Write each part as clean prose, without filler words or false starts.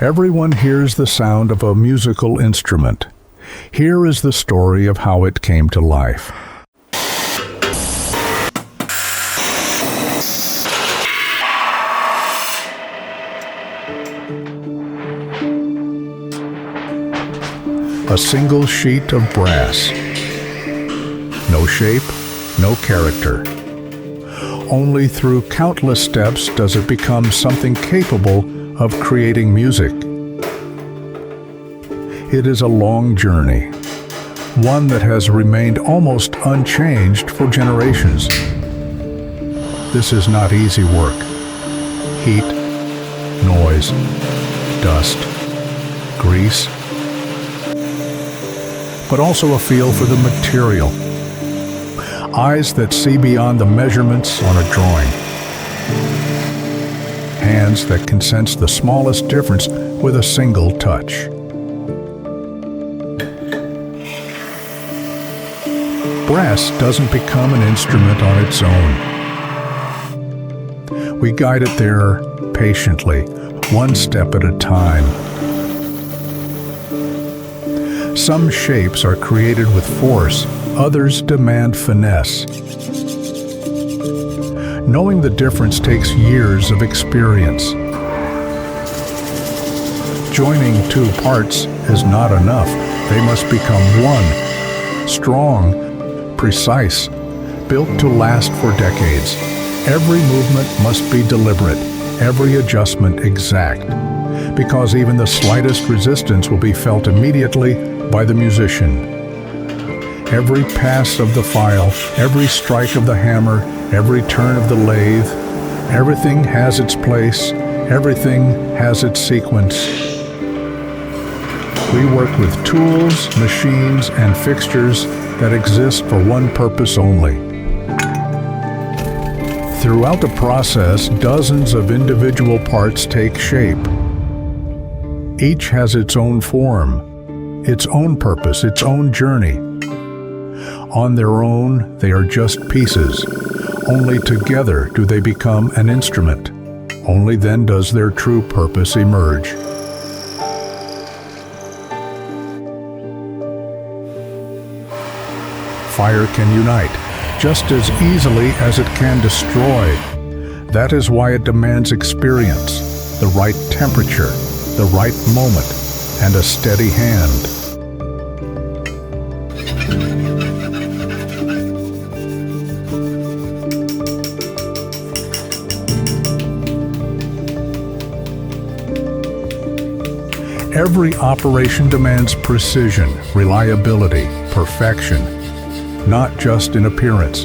Everyone hears the sound of a musical instrument. Here is the story of how it came to life. A single sheet of brass. No shape, no character. Only through countless steps does it become something capable of creating music. It is a long journey, one that has remained almost unchanged for generations. This is not easy work. Heat, noise, dust, grease, but also a feel for the material. Eyes that see beyond the measurements on a drawing. Hands that can sense the smallest difference with a single touch. Brass doesn't become an instrument on its own. We guide it there patiently, one step at a time. Some shapes are created with force, others demand finesse. Knowing the difference takes years of experience. Joining two parts is not enough. They must become one, strong, precise, built to last for decades. Every movement must be deliberate, every adjustment exact, because even the slightest resistance will be felt immediately by the musician. Every pass of the file, every strike of the hammer, every turn of the lathe, everything has its place, everything has its sequence. We work with tools, machines, and fixtures that exist for one purpose only. Throughout the process, dozens of individual parts take shape. Each has its own form, its own purpose, its own journey. On their own, they are just pieces. Only together do they become an instrument. Only then does their true purpose emerge. Fire can unite just as easily as it can destroy. That is why it demands experience, the right temperature, the right moment, and a steady hand. Every operation demands precision, reliability, perfection, not just in appearance.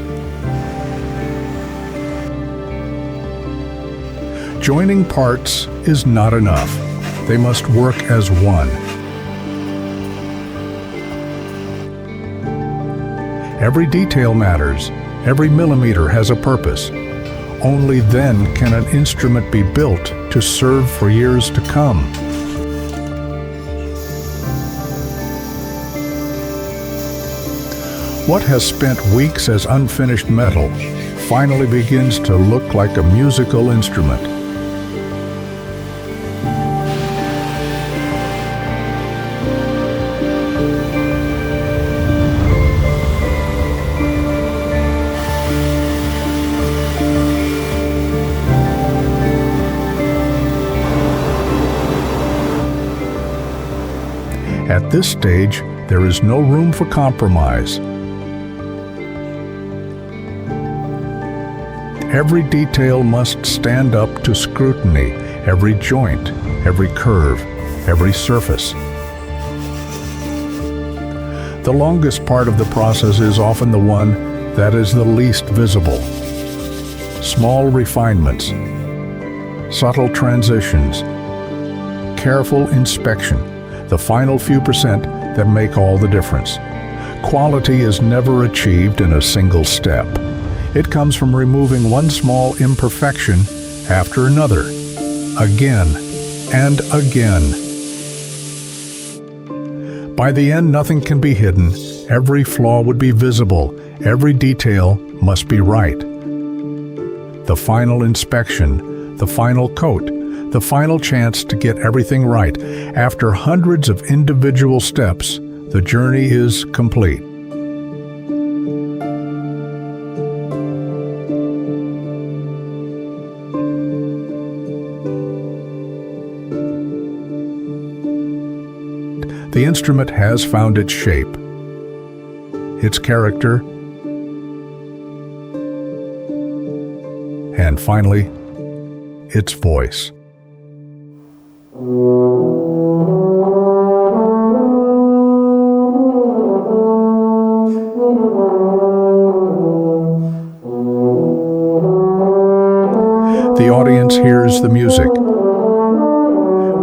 Joining parts is not enough. They must work as one. Every detail matters. Every millimeter has a purpose. Only then can an instrument be built to serve for years to come. What has spent weeks as unfinished metal finally begins to look like a musical instrument. At this stage, there is no room for compromise. Every detail must stand up to scrutiny, every joint, every curve, every surface. The longest part of the process is often the one that is the least visible. Small refinements, subtle transitions, careful inspection, the final few percent that make all the difference. Quality is never achieved in a single step. It comes from removing one small imperfection after another, again and again. By the end, nothing can be hidden. Every flaw would be visible. Every detail must be right. The final inspection, the final coat, the final chance to get everything right. After hundreds of individual steps, the journey is complete. The instrument has found its shape, its character, and finally, its voice. The audience hears the music.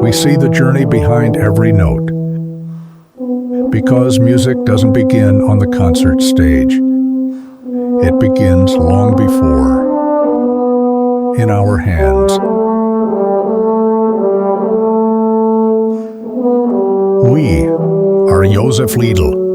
We see the journey behind every note. Because music doesn't begin on the concert stage. It begins long before, in our hands. We are Josef Lídl.